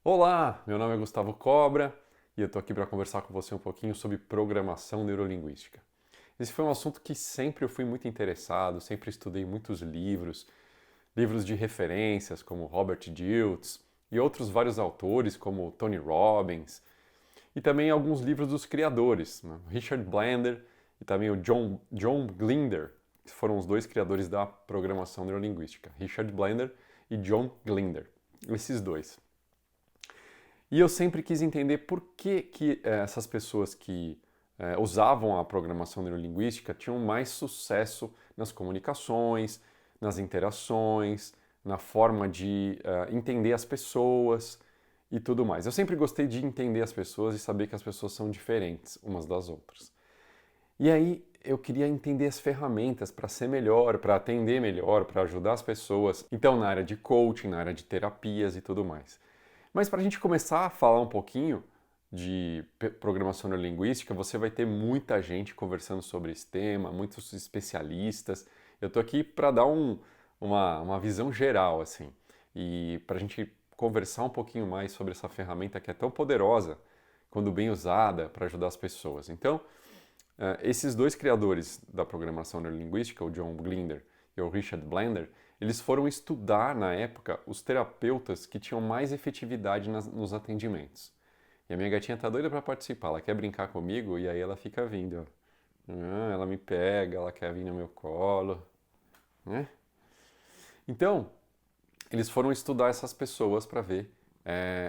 Olá, meu nome é Gustavo Cobra e eu estou aqui para conversar com você um pouquinho sobre programação neurolinguística. Esse foi um assunto que sempre eu fui muito interessado, sempre estudei muitos livros, livros de referências como Robert Dilts e outros vários autores como Tony Robbins e também alguns livros dos criadores, né? Richard Blender e também o John Grinder, que foram os dois criadores da programação neurolinguística, Richard Blender e John Grinder, esses dois. E eu sempre quis entender por que essas pessoas que usavam a programação neurolinguística tinham mais sucesso nas comunicações, nas interações, na forma de entender as pessoas e tudo mais. Eu sempre gostei de entender as pessoas e saber que as pessoas são diferentes umas das outras. E aí eu queria entender as ferramentas para ser melhor, para atender melhor, para ajudar as pessoas. Então, na área de coaching, na área de terapias e tudo mais. Mas para a gente começar a falar um pouquinho de programação neurolinguística, você vai ter muita gente conversando sobre esse tema, muitos especialistas. Eu estou aqui para dar uma visão geral, assim, e para a gente conversar um pouquinho mais sobre essa ferramenta que é tão poderosa quando bem usada para ajudar as pessoas. Então, esses dois criadores da programação neurolinguística, o John Grinder e o Richard Blender, eles foram estudar na época os terapeutas que tinham mais efetividade nos atendimentos. E a minha gatinha tá doida para participar, ela quer brincar comigo e aí ela fica vindo, ó. Ela me pega, ela quer vir no meu colo, né? Então, eles foram estudar essas pessoas para ver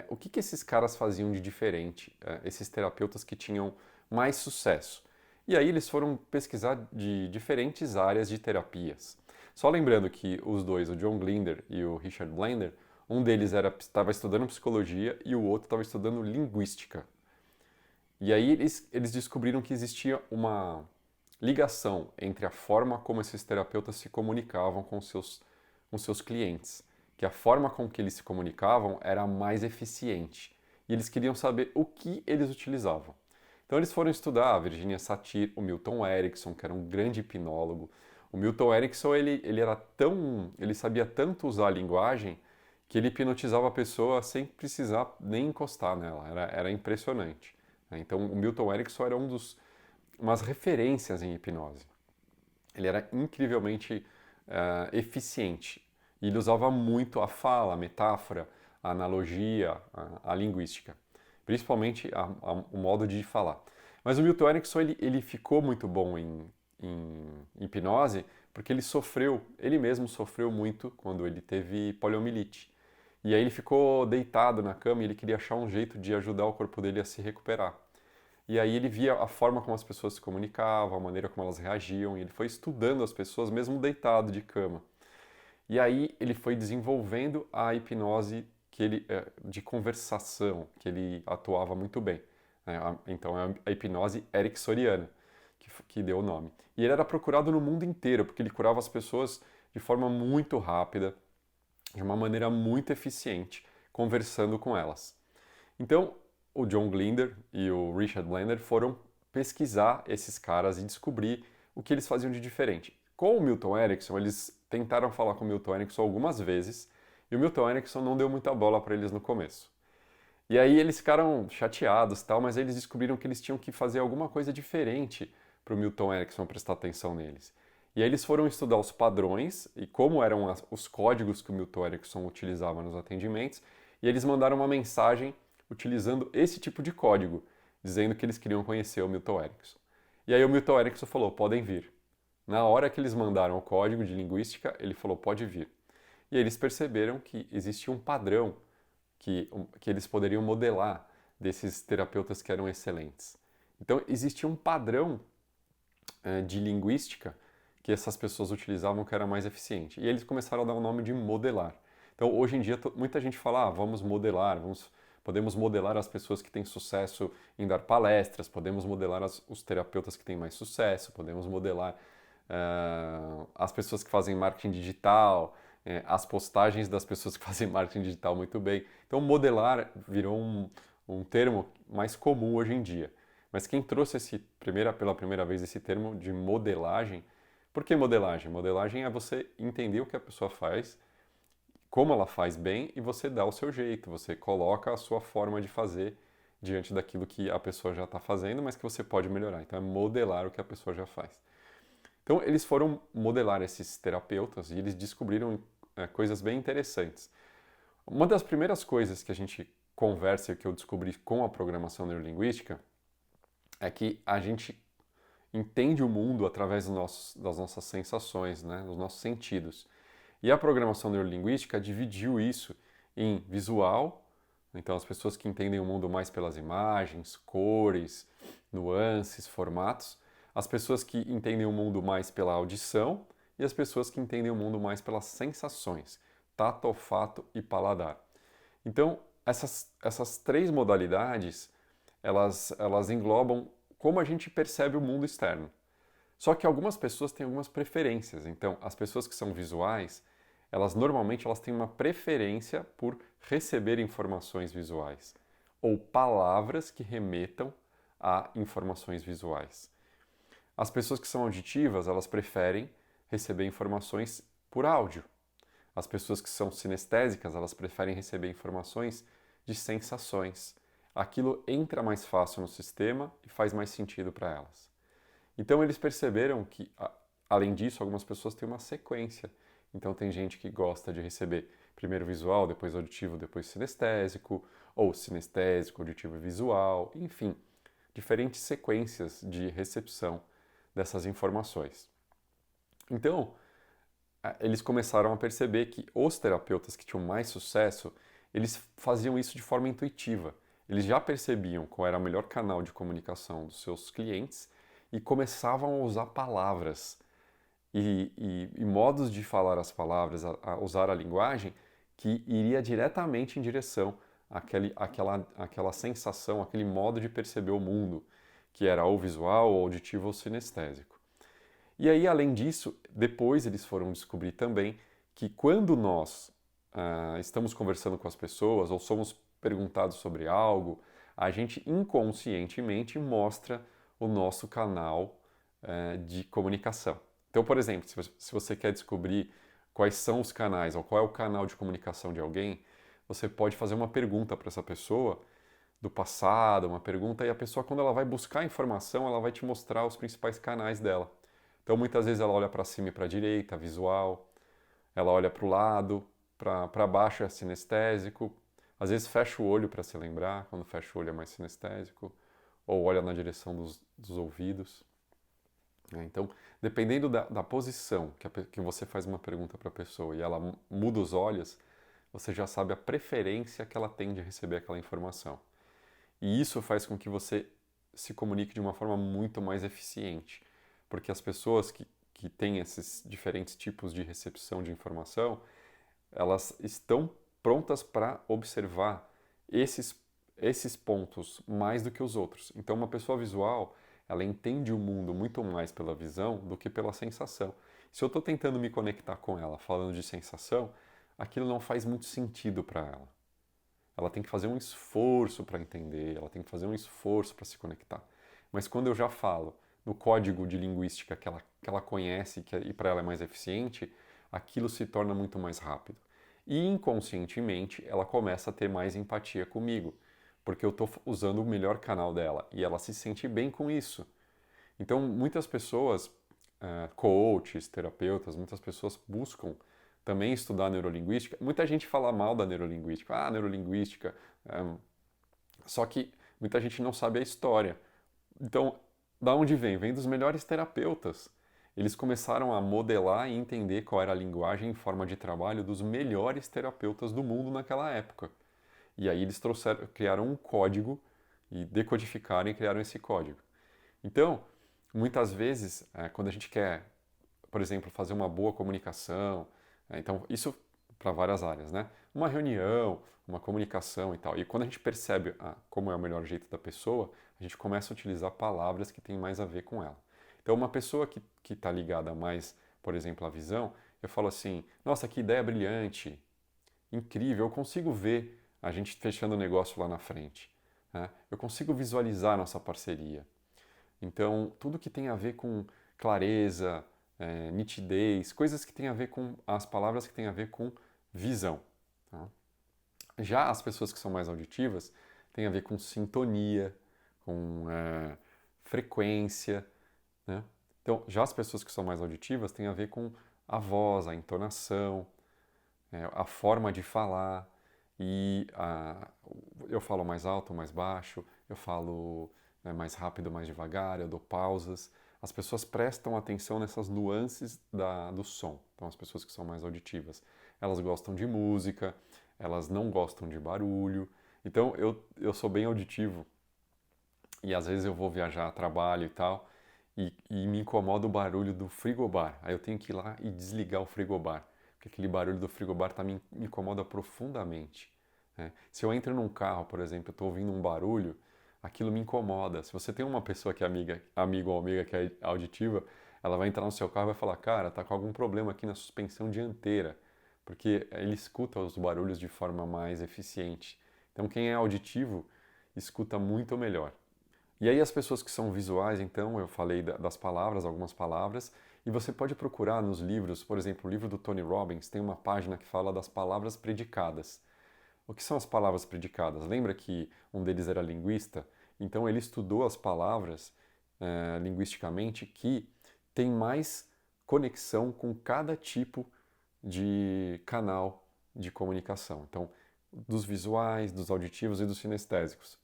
o que esses caras faziam de diferente, esses terapeutas que tinham mais sucesso. E aí eles foram pesquisar de diferentes áreas de terapias. Só lembrando que os dois, o John Grinder e o Richard Blender, um deles estava estudando psicologia e o outro estava estudando linguística. E aí eles descobriram que existia uma ligação entre a forma como esses terapeutas se comunicavam com seus clientes, que a forma com que eles se comunicavam era mais eficiente. E eles queriam saber o que eles utilizavam. Então eles foram estudar a Virginia Satir, o Milton Erickson, que era um grande hipnólogo. O Milton Erickson, ele sabia tanto usar a linguagem que ele hipnotizava a pessoa sem precisar nem encostar nela. Era impressionante. Então o Milton Erickson era umas referências em hipnose. Ele era incrivelmente eficiente. E ele usava muito a fala, a metáfora, a analogia, a linguística. Principalmente o modo de falar. Mas o Milton Erickson ele ficou muito bom em hipnose porque ele mesmo sofreu muito quando ele teve poliomielite. E aí ele ficou deitado na cama e ele queria achar um jeito de ajudar o corpo dele a se recuperar. E aí ele via a forma como as pessoas se comunicavam, a maneira como elas reagiam, e ele foi estudando as pessoas mesmo deitado de cama. E aí ele foi desenvolvendo a hipnose de conversação, que ele atuava muito bem. Então é a hipnose ericksoniana que deu o nome. E ele era procurado no mundo inteiro, porque ele curava as pessoas de forma muito rápida, de uma maneira muito eficiente, conversando com elas. Então, o John Grinder e o Richard Blender foram pesquisar esses caras e descobrir o que eles faziam de diferente. Com o Milton Erickson, eles tentaram falar com o Milton Erickson algumas vezes e o Milton Erickson não deu muita bola para eles no começo. E aí eles ficaram chateados, tal, mas aí eles descobriram que eles tinham que fazer alguma coisa diferente para o Milton Erickson prestar atenção neles. E aí eles foram estudar os padrões e como eram os códigos que o Milton Erickson utilizava nos atendimentos, e eles mandaram uma mensagem utilizando esse tipo de código, dizendo que eles queriam conhecer o Milton Erickson. E aí o Milton Erickson falou: podem vir. Na hora que eles mandaram o código de linguística, ele falou: pode vir. E aí eles perceberam que existia um padrão que eles poderiam modelar desses terapeutas que eram excelentes. Então existia um padrão de linguística que essas pessoas utilizavam que era mais eficiente. E eles começaram a dar o nome de modelar. Então hoje em dia muita gente fala: vamos modelar, podemos modelar as pessoas que têm sucesso em dar palestras, podemos modelar os terapeutas que têm mais sucesso, podemos modelar as pessoas que fazem marketing digital, as postagens das pessoas que fazem marketing digital muito bem. Então, modelar virou um termo mais comum hoje em dia. Mas quem trouxe pela primeira vez esse termo de modelagem, por que modelagem? Modelagem é você entender o que a pessoa faz, como ela faz bem e você dá o seu jeito, você coloca a sua forma de fazer diante daquilo que a pessoa já está fazendo, mas que você pode melhorar. Então é modelar o que a pessoa já faz. Então eles foram modelar esses terapeutas e eles descobriram coisas bem interessantes. Uma das primeiras coisas que a gente conversa e que eu descobri com a programação neurolinguística é que a gente entende o mundo através das nossas sensações, né, dos nossos sentidos. E a programação neurolinguística dividiu isso em visual, então as pessoas que entendem o mundo mais pelas imagens, cores, nuances, formatos, as pessoas que entendem o mundo mais pela audição e as pessoas que entendem o mundo mais pelas sensações, tato, olfato e paladar. Então, essas três modalidades, elas englobam como a gente percebe o mundo externo. Só que algumas pessoas têm algumas preferências. Então, as pessoas que são visuais, elas têm uma preferência por receber informações visuais ou palavras que remetam a informações visuais. As pessoas que são auditivas, elas preferem receber informações por áudio. As pessoas que são sinestésicas, elas preferem receber informações de sensações. Aquilo entra mais fácil no sistema e faz mais sentido para elas. Então eles perceberam que, além disso, algumas pessoas têm uma sequência. Então tem gente que gosta de receber primeiro visual, depois auditivo, depois sinestésico, ou sinestésico, auditivo e visual, enfim, diferentes sequências de recepção dessas informações. Então, eles começaram a perceber que os terapeutas que tinham mais sucesso, eles faziam isso de forma intuitiva. Eles já percebiam qual era o melhor canal de comunicação dos seus clientes e começavam a usar palavras e modos de falar as palavras, a usar a linguagem que iria diretamente em direção àquela sensação, aquele modo de perceber o mundo, que era ou visual, ou auditivo ou sinestésico. E aí, além disso, depois eles foram descobrir também que quando nós estamos conversando com as pessoas ou somos perguntados sobre algo, a gente inconscientemente mostra o nosso canal de comunicação. Então, por exemplo, se você quer descobrir quais são os canais ou qual é o canal de comunicação de alguém, você pode fazer uma pergunta para essa pessoa do passado, uma pergunta, e a pessoa, quando ela vai buscar informação, ela vai te mostrar os principais canais dela. Então, muitas vezes ela olha para cima e para a direita, visual, ela olha para o lado, para baixo é sinestésico, às vezes fecha o olho para se lembrar, quando fecha o olho é mais sinestésico, ou olha na direção dos ouvidos. Então, dependendo da posição que você faz uma pergunta para a pessoa e ela muda os olhos, você já sabe a preferência que ela tem de receber aquela informação. E isso faz com que você se comunique de uma forma muito mais eficiente, porque as pessoas que têm esses diferentes tipos de recepção de informação, elas estão prontas para observar esses pontos mais do que os outros. Então, uma pessoa visual, ela entende o mundo muito mais pela visão do que pela sensação. Se eu estou tentando me conectar com ela falando de sensação, aquilo não faz muito sentido para ela. Ela tem que fazer um esforço para entender, ela tem que fazer um esforço para se conectar. Mas quando eu já falo no código de linguística que ela conhece e para ela é mais eficiente, aquilo se torna muito mais rápido. E inconscientemente ela começa a ter mais empatia comigo, porque eu estou usando o melhor canal dela e ela se sente bem com isso. Então muitas pessoas, coaches, terapeutas, muitas pessoas buscam também estudar neurolinguística. Muita gente fala mal da neurolinguística, neurolinguística, só que muita gente não sabe a história. Então, da onde vem? Vem dos melhores terapeutas. Eles começaram a modelar e entender qual era a linguagem e forma de trabalho dos melhores terapeutas do mundo naquela época. E aí eles criaram um código e decodificaram e criaram esse código. Então, muitas vezes, quando a gente quer, por exemplo, fazer uma boa comunicação, então isso para várias áreas, né? Uma reunião, uma comunicação e tal. E quando a gente percebe como é o melhor jeito da pessoa, a gente começa a utilizar palavras que têm mais a ver com ela. Então, uma pessoa que está ligada mais, por exemplo, à visão, eu falo assim: nossa, que ideia brilhante, incrível, eu consigo ver a gente fechando o negócio lá na frente. Né? Eu consigo visualizar a nossa parceria. Então, tudo que tem a ver com clareza, nitidez, coisas que têm a ver com as palavras que têm a ver com visão. Tá? Já as pessoas que são mais auditivas têm a ver com sintonia, com frequência, né? Então, já as pessoas que são mais auditivas têm a ver com a voz, a entonação, a forma de falar, e eu falo mais alto, mais baixo, eu falo mais rápido, mais devagar, eu dou pausas. As pessoas prestam atenção nessas nuances do som. Então, as pessoas que são mais auditivas, elas gostam de música, elas não gostam de barulho. Então, eu sou bem auditivo e às vezes eu vou viajar a trabalho e tal, e me incomoda o barulho do frigobar. Aí eu tenho que ir lá e desligar o frigobar, porque aquele barulho do frigobar me incomoda profundamente. Né? Se eu entro num carro, por exemplo, eu estou ouvindo um barulho, aquilo me incomoda. Se você tem uma pessoa que é amigo ou amiga que é auditiva, ela vai entrar no seu carro e vai falar, cara, tá com algum problema aqui na suspensão dianteira, porque ele escuta os barulhos de forma mais eficiente. Então quem é auditivo escuta muito melhor. E aí as pessoas que são visuais, então, eu falei das palavras, algumas palavras, e você pode procurar nos livros, por exemplo, o livro do Tony Robbins tem uma página que fala das palavras predicadas. O que são as palavras predicadas? Lembra que um deles era linguista? Então ele estudou as palavras linguisticamente que tem mais conexão com cada tipo de canal de comunicação. Então, dos visuais, dos auditivos e dos sinestésicos.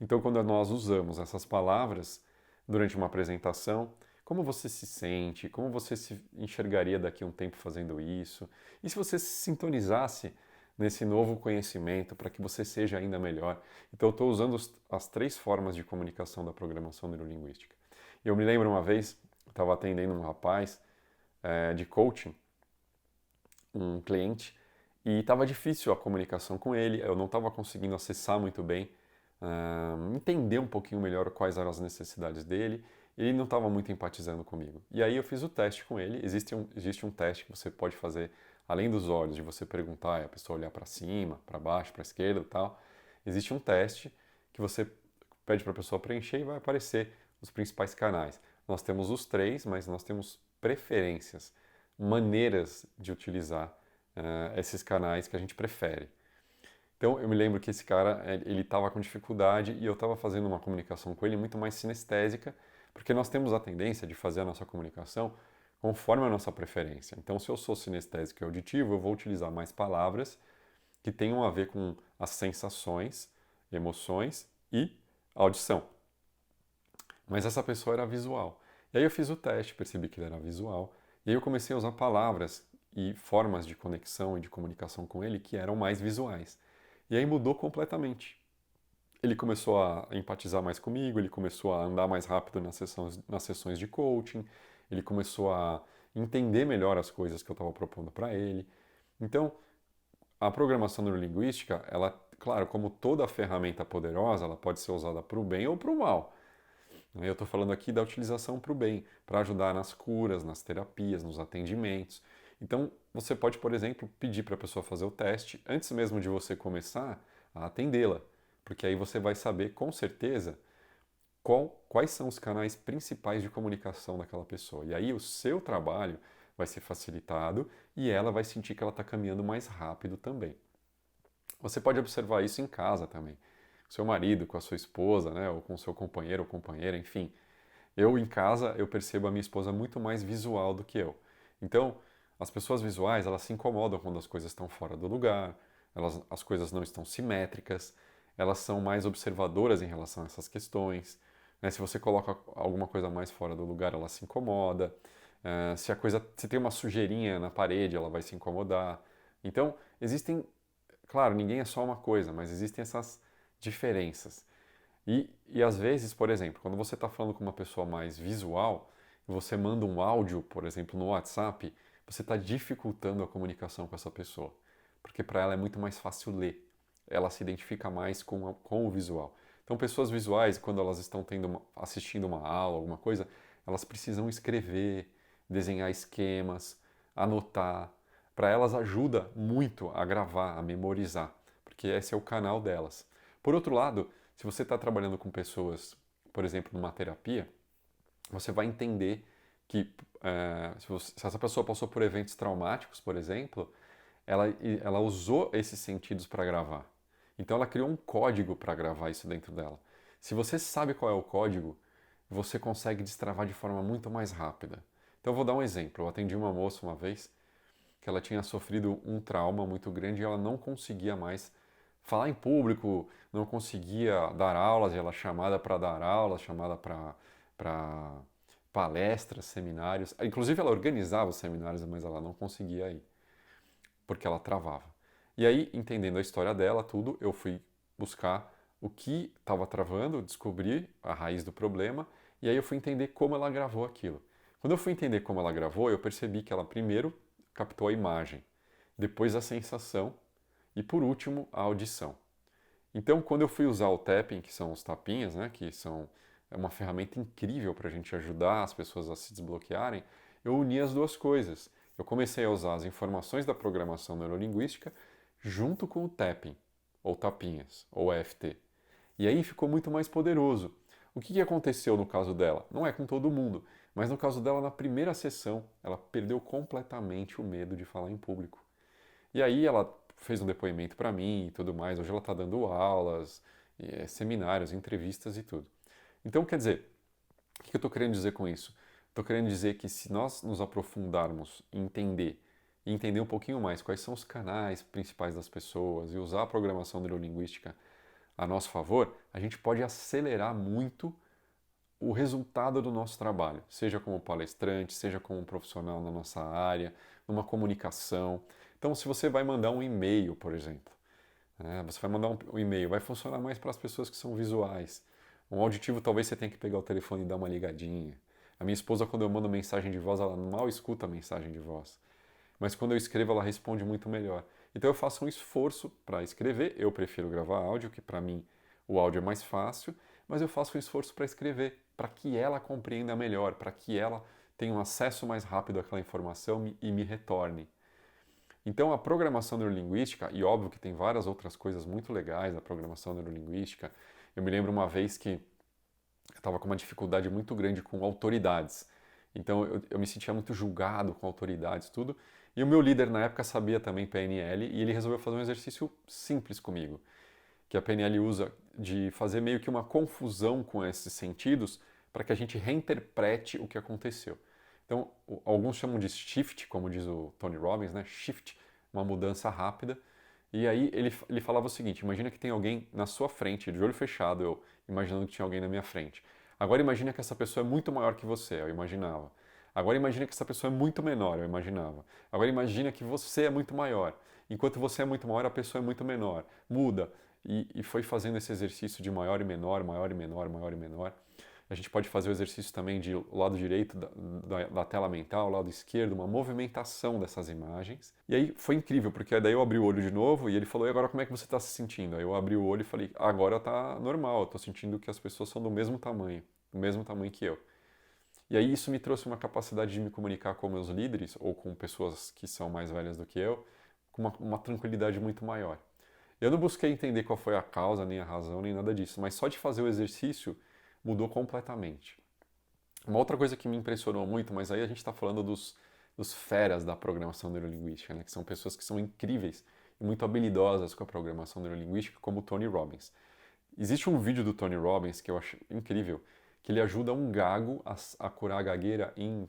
Então, quando nós usamos essas palavras durante uma apresentação, como você se sente, como você se enxergaria daqui a um tempo fazendo isso, e se você se sintonizasse nesse novo conhecimento para que você seja ainda melhor. Então, eu estou usando as 3 formas de comunicação da programação neurolinguística. Eu me lembro uma vez, estava atendendo um rapaz de coaching, um cliente, e estava difícil a comunicação com ele, eu não estava conseguindo acessar muito bem, entender um pouquinho melhor quais eram as necessidades dele, e ele não estava muito empatizando comigo. E aí eu fiz o teste com ele, existe um teste que você pode fazer, além dos olhos, de você perguntar e a pessoa olhar para cima, para baixo, para a esquerda e tal, existe um teste que você pede para a pessoa preencher e vai aparecer os principais canais. Nós temos os 3, mas nós temos preferências, maneiras de utilizar esses canais que a gente prefere. Então eu me lembro que esse cara, ele estava com dificuldade e eu estava fazendo uma comunicação com ele muito mais sinestésica, porque nós temos a tendência de fazer a nossa comunicação conforme a nossa preferência. Então se eu sou sinestésico e auditivo, eu vou utilizar mais palavras que tenham a ver com as sensações, emoções e audição. Mas essa pessoa era visual. E aí eu fiz o teste, percebi que ele era visual, e aí eu comecei a usar palavras e formas de conexão e de comunicação com ele que eram mais visuais. E aí mudou completamente. Ele começou a empatizar mais comigo, ele começou a andar mais rápido nas sessões de coaching, ele começou a entender melhor as coisas que eu estava propondo para ele. Então, a programação neurolinguística, ela, claro, como toda ferramenta poderosa, ela pode ser usada para o bem ou para o mal. Eu estou falando aqui da utilização para o bem, para ajudar nas curas, nas terapias, nos atendimentos. Então, você pode, por exemplo, pedir para a pessoa fazer o teste antes mesmo de você começar a atendê-la, porque aí você vai saber com certeza quais são os canais principais de comunicação daquela pessoa. E aí o seu trabalho vai ser facilitado e ela vai sentir que ela está caminhando mais rápido também. Você pode observar isso em casa também. Seu marido, com a sua esposa, né, ou com o seu companheiro ou companheira, enfim. Eu em casa, eu percebo a minha esposa muito mais visual do que eu. Então, as pessoas visuais, elas se incomodam quando as coisas estão fora do lugar, as coisas não estão simétricas, elas são mais observadoras em relação a essas questões. Né? Se você coloca alguma coisa mais fora do lugar, ela se incomoda. Se tem uma sujeirinha na parede, ela vai se incomodar. Então, existem, claro, ninguém é só uma coisa, mas existem essas diferenças. E às vezes, por exemplo, quando você está falando com uma pessoa mais visual, e você manda um áudio, por exemplo, no WhatsApp, você está dificultando a comunicação com essa pessoa. Porque para ela é muito mais fácil ler. Ela se identifica mais com o visual. Então, pessoas visuais, quando elas estão assistindo uma aula, alguma coisa, elas precisam escrever, desenhar esquemas, anotar. Para elas ajuda muito a gravar, a memorizar, porque esse é o canal delas. Por outro lado, se você está trabalhando com pessoas, por exemplo, numa terapia, você vai entender que se essa pessoa passou por eventos traumáticos, por exemplo, ela usou esses sentidos para gravar. Então ela criou um código para gravar isso dentro dela. Se você sabe qual é o código, você consegue destravar de forma muito mais rápida. Então eu vou dar um exemplo. Eu atendi uma moça uma vez que ela tinha sofrido um trauma muito grande e ela não conseguia mais falar em público, não conseguia dar aulas, e ela chamada para dar aulas, chamada para palestras, seminários. Inclusive ela organizava os seminários, mas ela não conseguia ir, porque ela travava. E aí, entendendo a história dela, tudo, eu fui buscar o que estava travando, descobri a raiz do problema, e aí eu fui entender como ela gravou aquilo. Quando eu fui entender como ela gravou, eu percebi que ela primeiro captou a imagem, depois a sensação e por último a audição. Então, quando eu fui usar o tapping, que são os tapinhas, né, que são uma ferramenta incrível para a gente ajudar as pessoas a se desbloquearem, eu uni as duas coisas. Eu comecei a usar as informações da programação neurolinguística junto com o tapping, ou tapinhas, ou EFT. E aí ficou muito mais poderoso. O que aconteceu no caso dela? Não é com todo mundo, mas no caso dela, na primeira sessão, ela perdeu completamente o medo de falar em público. E aí ela fez um depoimento para mim e tudo mais. Hoje ela está dando aulas, seminários, entrevistas e tudo. Então, quer dizer, o que eu estou querendo dizer com isso? Estou querendo dizer que se nós nos aprofundarmos em entender e entender um pouquinho mais quais são os canais principais das pessoas e usar a programação neurolinguística a nosso favor, a gente pode acelerar muito o resultado do nosso trabalho, seja como palestrante, seja como profissional na nossa área, numa comunicação. Então, se você vai mandar um e-mail, por exemplo, né, você vai mandar um e-mail, vai funcionar mais para as pessoas que são visuais. Um auditivo, talvez você tenha que pegar o telefone e dar uma ligadinha. A minha esposa, quando eu mando mensagem de voz, ela mal escuta a mensagem de voz. Mas quando eu escrevo, ela responde muito melhor. Então eu faço um esforço para escrever. Eu prefiro gravar áudio, que para mim o áudio é mais fácil, mas eu faço um esforço para escrever, para que ela compreenda melhor, para que ela tenha um acesso mais rápido àquela informação e me retorne. Então a programação neurolinguística, e óbvio que tem várias outras coisas muito legais da programação neurolinguística, eu me lembro uma vez que eu estava com uma dificuldade muito grande com autoridades. Então eu me sentia muito julgado com autoridades, tudo. E o meu líder na época sabia também PNL e ele resolveu fazer um exercício simples comigo, que a PNL usa de fazer meio que uma confusão com esses sentidos para que a gente reinterprete o que aconteceu. Então, alguns chamam de shift, como diz o Tony Robbins, né? Shift, uma mudança rápida. E aí ele falava o seguinte: imagina que tem alguém na sua frente, de olho fechado, eu imaginando que tinha alguém na minha frente. Agora imagina que essa pessoa é muito maior que você, eu imaginava. Agora imagina que essa pessoa é muito menor, eu imaginava. Agora imagina que você é muito maior. Enquanto você é muito maior, a pessoa é muito menor. Muda. E foi fazendo esse exercício de maior e menor, maior e menor, maior e menor. A gente pode fazer o exercício também de lado direito da tela mental, lado esquerdo, uma movimentação dessas imagens. E aí foi incrível, porque daí eu abri o olho de novo e ele falou: e agora como é que você está se sentindo? Aí eu abri o olho e falei: agora está normal, eu estou sentindo que as pessoas são do mesmo tamanho que eu. E aí isso me trouxe uma capacidade de me comunicar com meus líderes ou com pessoas que são mais velhas do que eu, com uma tranquilidade muito maior. Eu não busquei entender qual foi a causa, nem a razão, nem nada disso, mas só de fazer o exercício mudou completamente. Uma outra coisa que me impressionou muito, mas aí a gente está falando dos feras da programação neurolinguística, né, que são pessoas que são incríveis e muito habilidosas com a programação neurolinguística, como o Tony Robbins. Existe um vídeo do Tony Robbins que eu acho incrível, que ele ajuda um gago a curar a gagueira em,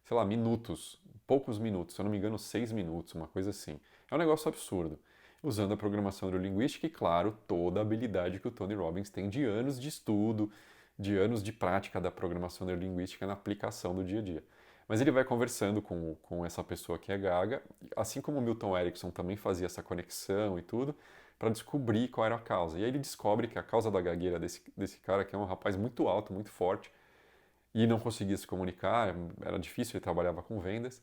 sei lá, minutos, poucos minutos, se eu não me engano, 6 minutos, uma coisa assim. É um negócio absurdo. Usando a programação neurolinguística e, claro, toda a habilidade que o Tony Robbins tem de anos de estudo, de anos de prática da programação neurolinguística na aplicação do dia a dia. Mas ele vai conversando com essa pessoa que é gaga, assim como o Milton Erickson também fazia essa conexão e tudo, para descobrir qual era a causa. E aí ele descobre que a causa da gagueira desse cara, que é um rapaz muito alto, muito forte, e não conseguia se comunicar, era difícil, ele trabalhava com vendas,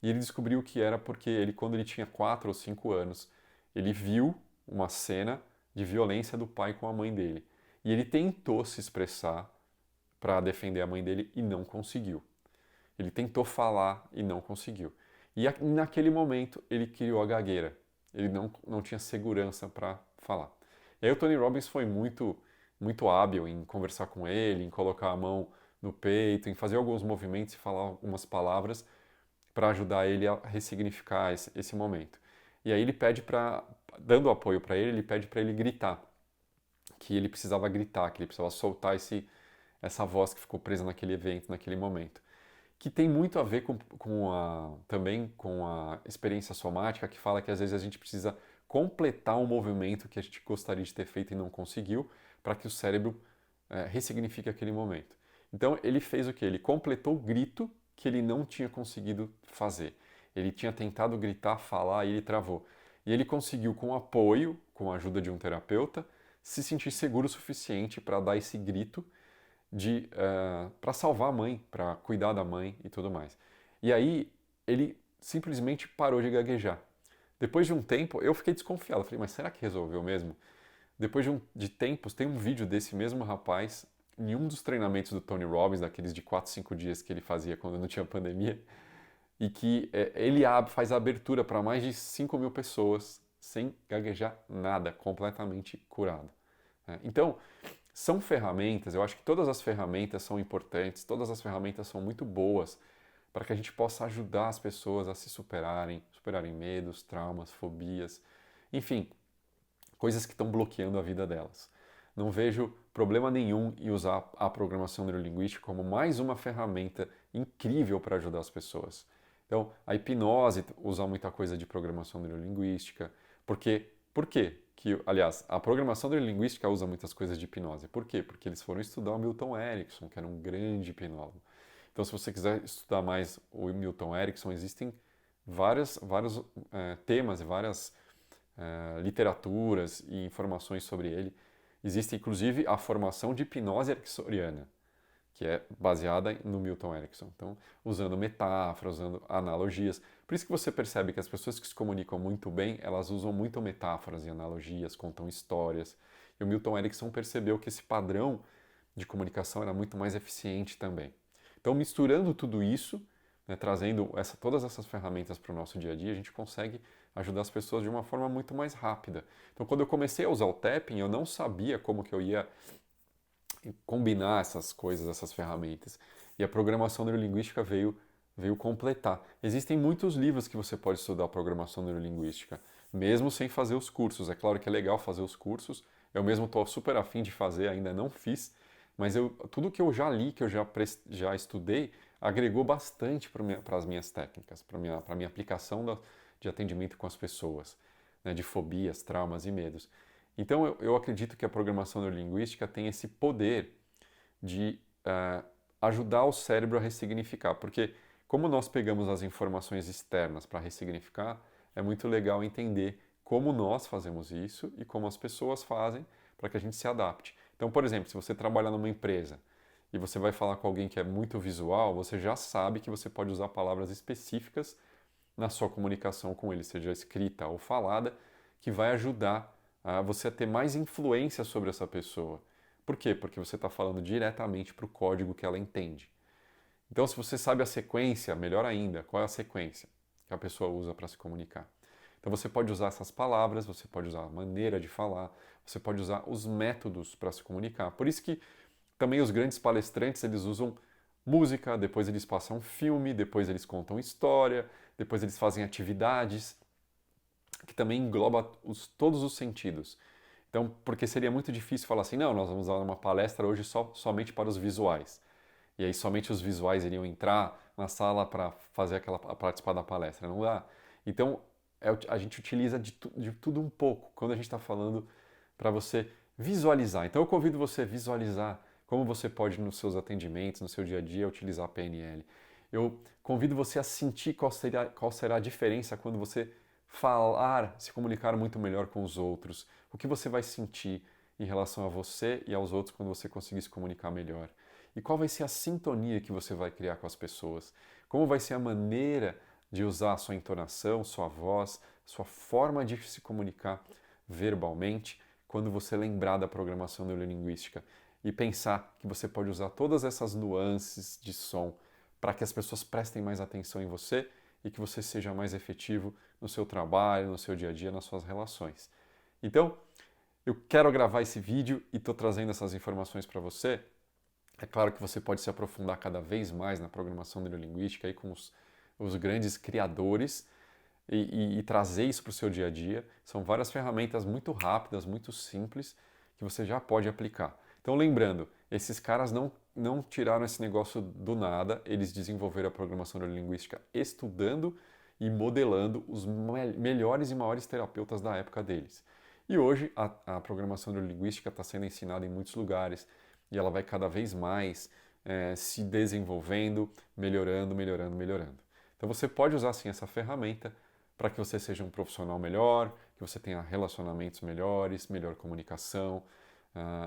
e ele descobriu que era porque ele, quando ele tinha 4 ou 5 anos, ele viu uma cena de violência do pai com a mãe dele. E ele tentou se expressar para defender a mãe dele e não conseguiu. Ele tentou falar e não conseguiu. E naquele momento ele criou a gagueira. Ele não tinha segurança para falar. E aí o Tony Robbins foi muito hábil em conversar com ele, em colocar a mão no peito, em fazer alguns movimentos e falar algumas palavras para ajudar ele a ressignificar esse momento. E aí ele pede dando apoio para ele pede para ele gritar, que ele precisava gritar, que ele precisava soltar essa voz que ficou presa naquele evento, naquele momento. Que tem muito a ver também com a experiência somática, que fala que às vezes a gente precisa completar um movimento que a gente gostaria de ter feito e não conseguiu, para que o cérebro ressignifique aquele momento. Então ele fez o quê? Ele completou o grito que ele não tinha conseguido fazer. Ele tinha tentado gritar, falar e ele travou. E ele conseguiu, com apoio, com a ajuda de um terapeuta, se sentir seguro o suficiente para dar esse grito para salvar a mãe, para cuidar da mãe e tudo mais. E aí ele simplesmente parou de gaguejar. Depois de um tempo, eu fiquei desconfiado. Falei, mas será que resolveu mesmo? Depois de tempos, tem um vídeo desse mesmo rapaz em um dos treinamentos do Tony Robbins, daqueles de 4, 5 dias que ele fazia quando não tinha pandemia, e que ele faz a abertura para mais de 5.000 pessoas sem gaguejar nada, completamente curado. Então, são ferramentas, eu acho que todas as ferramentas são importantes, todas as ferramentas são muito boas para que a gente possa ajudar as pessoas a se superarem medos, traumas, fobias, enfim, coisas que estão bloqueando a vida delas. Não vejo problema nenhum em usar a programação neurolinguística como mais uma ferramenta incrível para ajudar as pessoas. Então, a hipnose usa muita coisa de programação neurolinguística, por quê? Aliás, a programação neurolinguística usa muitas coisas de hipnose. Por quê? Porque eles foram estudar o Milton Erickson, que era um grande hipnólogo. Então, se você quiser estudar mais o Milton Erickson, existem vários temas, várias literaturas e informações sobre ele. Existe, inclusive, a formação de hipnose ericksoniana, que é baseada no Milton Erickson. Então, usando metáforas, usando analogias. Por isso que você percebe que as pessoas que se comunicam muito bem, elas usam muito metáforas e analogias, contam histórias. E o Milton Erickson percebeu que esse padrão de comunicação era muito mais eficiente também. Então, misturando tudo isso, trazendo todas essas ferramentas para o nosso dia a dia, a gente consegue ajudar as pessoas de uma forma muito mais rápida. Então, quando eu comecei a usar o tapping, eu não sabia como que eu ia combinar essas coisas, essas ferramentas. E a programação neurolinguística veio completar. Existem muitos livros que você pode estudar programação neurolinguística, mesmo sem fazer os cursos. É claro que é legal fazer os cursos, eu mesmo estou super afim de fazer, ainda não fiz, mas tudo que eu já li, que eu já estudei, agregou bastante para as minhas técnicas, para a minha aplicação de atendimento com as pessoas, de fobias, traumas e medos. Então eu acredito que a programação neurolinguística tem esse poder de ajudar o cérebro a ressignificar, porque como nós pegamos as informações externas para ressignificar, é muito legal entender como nós fazemos isso e como as pessoas fazem para que a gente se adapte. Então, por exemplo, se você trabalha numa empresa e você vai falar com alguém que é muito visual, você já sabe que você pode usar palavras específicas na sua comunicação com ele, seja escrita ou falada, que vai ajudar você a ter mais influência sobre essa pessoa. Por quê? Porque você está falando diretamente para o código que ela entende. Então, se você sabe a sequência, melhor ainda, qual é a sequência que a pessoa usa para se comunicar. Então, você pode usar essas palavras, você pode usar a maneira de falar, você pode usar os métodos para se comunicar. Por isso que também os grandes palestrantes, eles usam música, depois eles passam filme, depois eles contam história, depois eles fazem atividades, que também engloba todos os sentidos. Então, porque seria muito difícil falar assim, não, nós vamos dar uma palestra hoje somente para os visuais. E aí somente os visuais iriam entrar na sala para participar da palestra. Não dá. Então, a gente utiliza de tudo um pouco quando a gente está falando para você visualizar. Então, eu convido você a visualizar como você pode, nos seus atendimentos, no seu dia a dia, utilizar a PNL. Eu convido você a sentir qual será a diferença quando você se comunicar muito melhor com os outros. O que você vai sentir em relação a você e aos outros quando você conseguir se comunicar melhor. E qual vai ser a sintonia que você vai criar com as pessoas? Como vai ser a maneira de usar a sua entonação, sua voz, sua forma de se comunicar verbalmente quando você lembrar da programação neurolinguística e pensar que você pode usar todas essas nuances de som para que as pessoas prestem mais atenção em você e que você seja mais efetivo no seu trabalho, no seu dia a dia, nas suas relações. Então, eu quero gravar esse vídeo e estou trazendo essas informações para você. É claro que você pode se aprofundar cada vez mais na programação neurolinguística aí com os grandes criadores. e trazer isso para o seu dia a dia. São várias ferramentas muito rápidas, muito simples, que você já pode aplicar. Então, lembrando, esses caras não tiraram esse negócio do nada, eles desenvolveram a programação neurolinguística estudando e modelando os melhores e maiores terapeutas da época deles. E hoje a programação neurolinguística está sendo ensinada em muitos lugares e ela vai cada vez mais se desenvolvendo, melhorando. Então você pode usar sim essa ferramenta para que você seja um profissional melhor, que você tenha relacionamentos melhores, melhor comunicação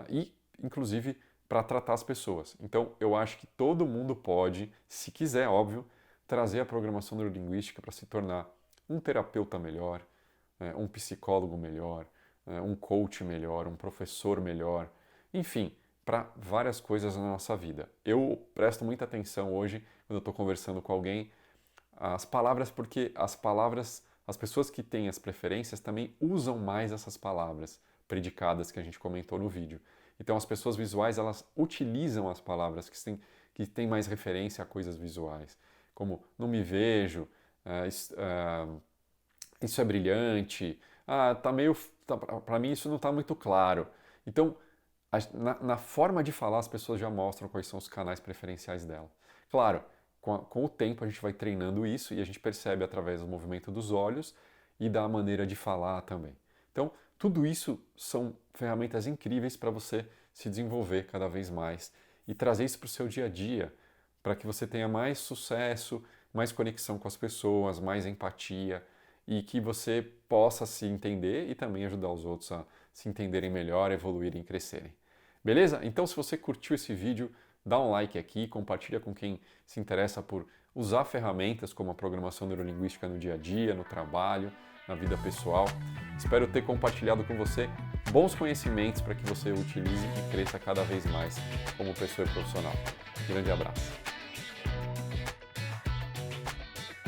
e, inclusive, para tratar as pessoas. Então, eu acho que todo mundo pode, se quiser, óbvio, trazer a programação neurolinguística para se tornar um terapeuta melhor, um psicólogo melhor, um coach melhor, um professor melhor, enfim, para várias coisas na nossa vida. Eu presto muita atenção hoje, quando eu estou conversando com alguém, as palavras, porque as pessoas que têm as preferências também usam mais essas palavras predicadas que a gente comentou no vídeo. Então as pessoas visuais, elas utilizam as palavras que têm mais referência a coisas visuais, como não me vejo, isso é brilhante, para mim isso não está muito claro. Então, na forma de falar, as pessoas já mostram quais são os canais preferenciais dela. Claro, com o tempo a gente vai treinando isso e a gente percebe através do movimento dos olhos e da maneira de falar também. Então, tudo isso são ferramentas incríveis para você se desenvolver cada vez mais e trazer isso para o seu dia a dia, para que você tenha mais sucesso, mais conexão com as pessoas, mais empatia e que você possa se entender e também ajudar os outros a se entenderem melhor, evoluírem e crescerem. Beleza? Então, se você curtiu esse vídeo, dá um like aqui, compartilha com quem se interessa por usar ferramentas como a programação neurolinguística no dia a dia, no trabalho, na vida pessoal. Espero ter compartilhado com você bons conhecimentos para que você utilize e cresça cada vez mais como pessoa e profissional. Grande abraço!